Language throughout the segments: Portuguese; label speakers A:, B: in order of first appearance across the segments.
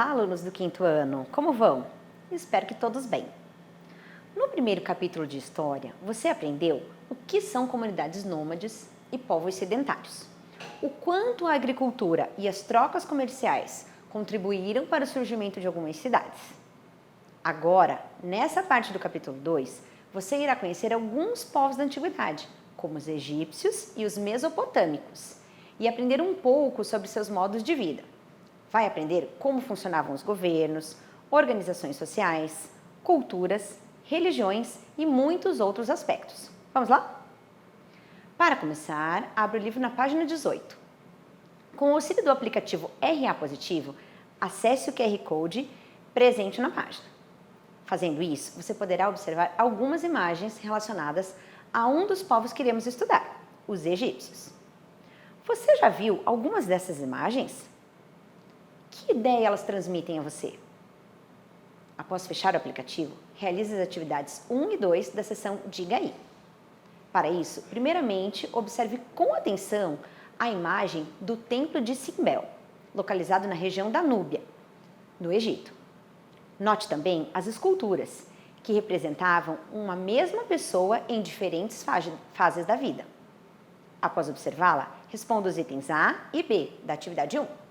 A: Olá, alunos do quinto ano, como vão? Espero que todos bem. No primeiro capítulo de História, você aprendeu o que são comunidades nômades e povos sedentários, o quanto a agricultura e as trocas comerciais contribuíram para o surgimento de algumas cidades. Agora, nessa parte do capítulo 2, você irá conhecer alguns povos da antiguidade, como os egípcios e os mesopotâmicos, e aprender um pouco sobre seus modos de vida. Vai aprender como funcionavam os governos, organizações sociais, culturas, religiões e muitos outros aspectos. Vamos lá? Para começar, abra o livro na página 18. Com o auxílio do aplicativo RA Positivo, acesse o QR Code presente na página. Fazendo isso, você poderá observar algumas imagens relacionadas a um dos povos que iremos estudar, os egípcios. Você já viu algumas dessas imagens? Que ideia elas transmitem a você? Após fechar o aplicativo, realize as atividades 1 e 2 da seção Diga Aí. Para isso, primeiramente, observe com atenção a imagem do Templo de Simbel, localizado na região da Núbia, no Egito. Note também as esculturas, que representavam uma mesma pessoa em diferentes fases da vida. Após observá-la, responda os itens A e B da atividade 1.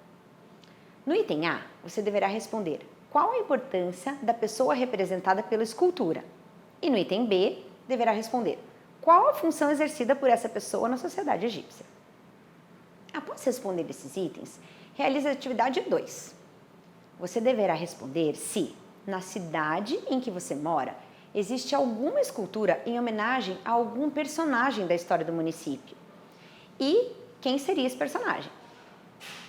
A: No item A, você deverá responder qual a importância da pessoa representada pela escultura. E no item B, deverá responder qual a função exercida por essa pessoa na sociedade egípcia. Após responder esses itens, realize a atividade 2. Você deverá responder se, na cidade em que você mora, existe alguma escultura em homenagem a algum personagem da história do município. E quem seria esse personagem?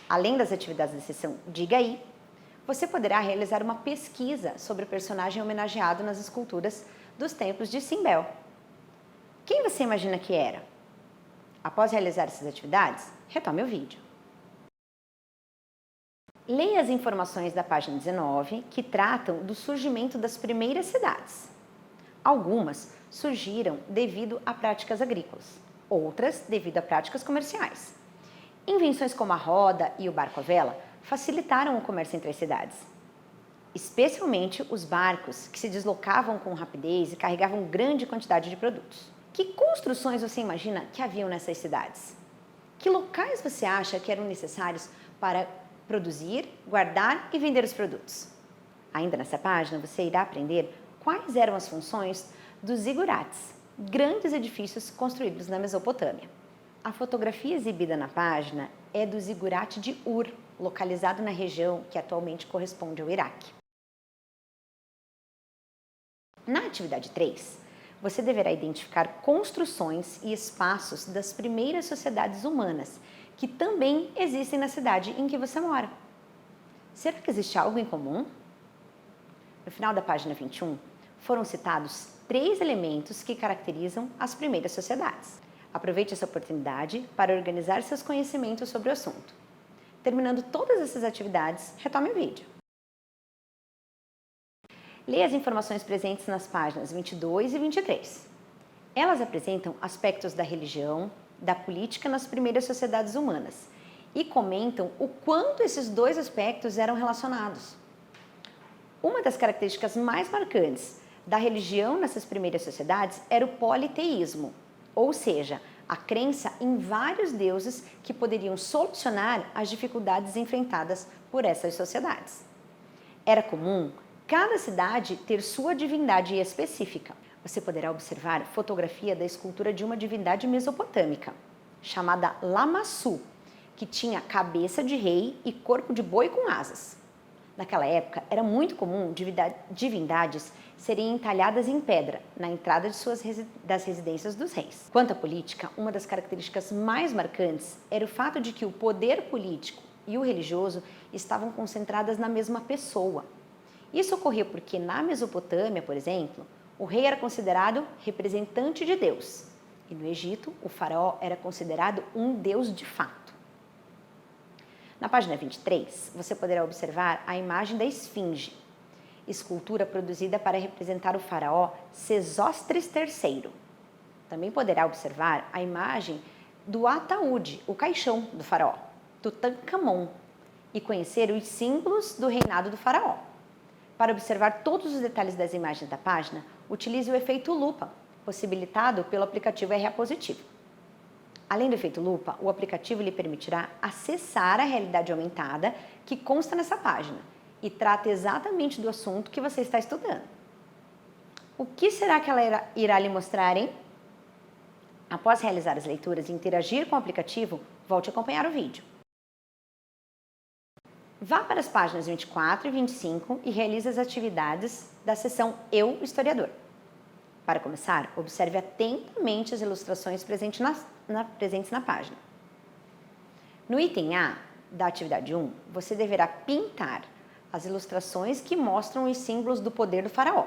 A: Além das atividades da seção Diga Aí, você poderá realizar uma pesquisa sobre o personagem homenageado nas esculturas dos templos de Simbel. Quem você imagina que era? Após realizar essas atividades, retome o vídeo. Leia as informações da página 19, que tratam do surgimento das primeiras cidades. Algumas surgiram devido a práticas agrícolas, outras devido a práticas comerciais. Invenções como a roda e o barco à vela facilitaram o comércio entre as cidades, especialmente os barcos que se deslocavam com rapidez e carregavam grande quantidade de produtos. Que construções você imagina que haviam nessas cidades? Que locais você acha que eram necessários para produzir, guardar e vender os produtos? Ainda nessa página você irá aprender quais eram as funções dos zigurates, grandes edifícios construídos na Mesopotâmia. A fotografia exibida na página é do zigurate de Ur, localizado na região que atualmente corresponde ao Iraque. Na atividade 3, você deverá identificar construções e espaços das primeiras sociedades humanas, que também existem na cidade em que você mora. Será que existe algo em comum? No final da página 21, foram citados 3 elementos que caracterizam as primeiras sociedades. Aproveite essa oportunidade para organizar seus conhecimentos sobre o assunto. Terminando todas essas atividades, retome o vídeo. Leia as informações presentes nas páginas 22 e 23. Elas apresentam aspectos da religião, da política nas primeiras sociedades humanas e comentam o quanto esses 2 aspectos eram relacionados. Uma das características mais marcantes da religião nessas primeiras sociedades era o politeísmo, ou seja, a crença em vários deuses que poderiam solucionar as dificuldades enfrentadas por essas sociedades. Era comum cada cidade ter sua divindade específica. Você poderá observar fotografia da escultura de uma divindade mesopotâmica, chamada Lamassu, que tinha cabeça de rei e corpo de boi com asas. Naquela época, era muito comum divindades serem entalhadas em pedra na entrada das residências dos reis. Quanto à política, uma das características mais marcantes era o fato de que o poder político e o religioso estavam concentradas na mesma pessoa. Isso ocorria porque na Mesopotâmia, por exemplo, o rei era considerado representante de Deus e no Egito o faraó era considerado um deus de fato. Na página 23, você poderá observar a imagem da Esfinge, escultura produzida para representar o faraó Sesostris III. Também poderá observar a imagem do ataúde, o caixão do faraó, Tutankhamon, e conhecer os símbolos do reinado do faraó. Para observar todos os detalhes das imagens da página, utilize o efeito lupa, possibilitado pelo aplicativo RA Positivo. Além do efeito lupa, o aplicativo lhe permitirá acessar a realidade aumentada que consta nessa página e trata exatamente do assunto que você está estudando. O que será que ela irá lhe mostrar, hein? Após realizar as leituras e interagir com o aplicativo, volte a acompanhar o vídeo. Vá para as páginas 24 e 25 e realize as atividades da seção Eu, Historiador. Para começar, observe atentamente as ilustrações presentes na página. No item A da atividade 1, você deverá pintar as ilustrações que mostram os símbolos do poder do faraó.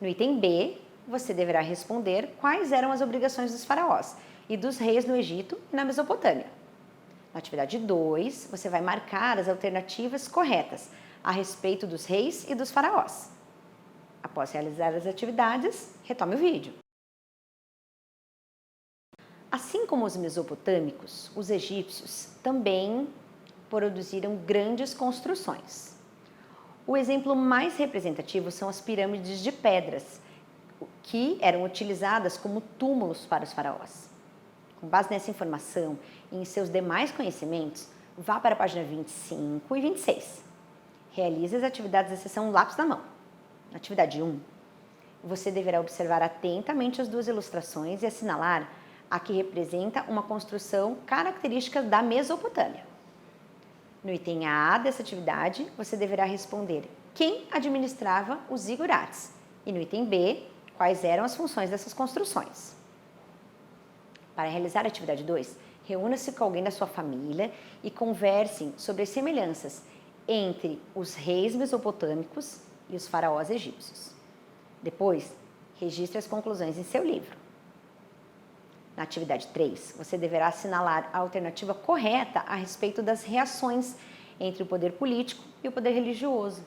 A: No item B, você deverá responder quais eram as obrigações dos faraós e dos reis no Egito e na Mesopotâmia. Na atividade 2, você vai marcar as alternativas corretas a respeito dos reis e dos faraós. Após realizar as atividades, retome o vídeo. Assim como os mesopotâmicos, os egípcios também produziram grandes construções. O exemplo mais representativo são as pirâmides de pedras, que eram utilizadas como túmulos para os faraós. Com base nessa informação e em seus demais conhecimentos, vá para a página 25 e 26. Realize as atividades da seção Lápis na Mão. Na atividade 1, você deverá observar atentamente as duas ilustrações e assinalar a que representa uma construção característica da Mesopotâmia. No item A dessa atividade, você deverá responder quem administrava os zigurates e no item B, quais eram as funções dessas construções. Para realizar a atividade 2, reúna-se com alguém da sua família e conversem sobre as semelhanças entre os reis mesopotâmicos e os faraós egípcios. Depois, registre as conclusões em seu livro. Na atividade 3, você deverá assinalar a alternativa correta a respeito das reações entre o poder político e o poder religioso.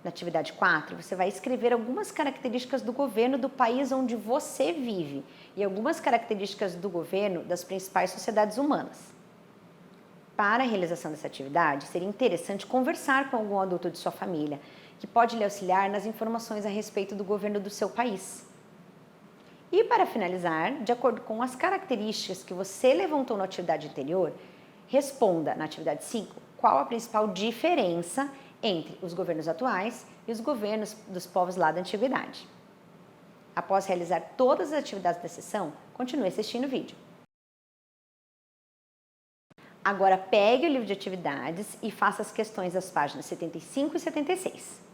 A: Na atividade 4, você vai escrever algumas características do governo do país onde você vive e algumas características do governo das principais sociedades humanas. Para a realização dessa atividade, seria interessante conversar com algum adulto de sua família, que pode lhe auxiliar nas informações a respeito do governo do seu país. E para finalizar, de acordo com as características que você levantou na atividade anterior, responda na atividade 5 qual a principal diferença entre os governos atuais e os governos dos povos lá da antiguidade. Após realizar todas as atividades da sessão, continue assistindo o vídeo. Agora pegue o livro de atividades e faça as questões das páginas 75 e 76.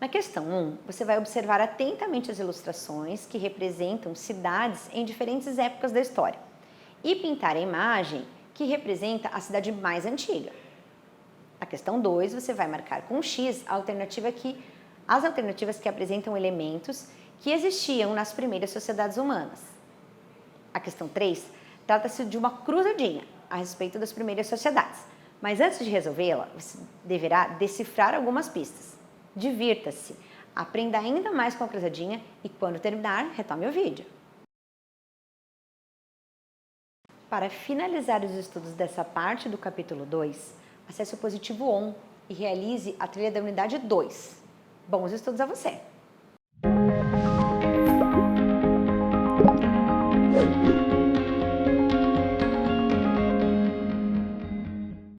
A: Na questão 1, você vai observar atentamente as ilustrações que representam cidades em diferentes épocas da história e pintar a imagem que representa a cidade mais antiga. Na questão 2, você vai marcar com X as alternativas que apresentam elementos que existiam nas primeiras sociedades humanas. A questão 3 trata-se de uma cruzadinha a respeito das primeiras sociedades, mas antes de resolvê-la, você deverá decifrar algumas pistas. Divirta-se, aprenda ainda mais com a cruzadinha e quando terminar, retome o vídeo. Para finalizar os estudos dessa parte do capítulo 2, acesse o positivo ON e realize a trilha da unidade 2. Bons estudos a você!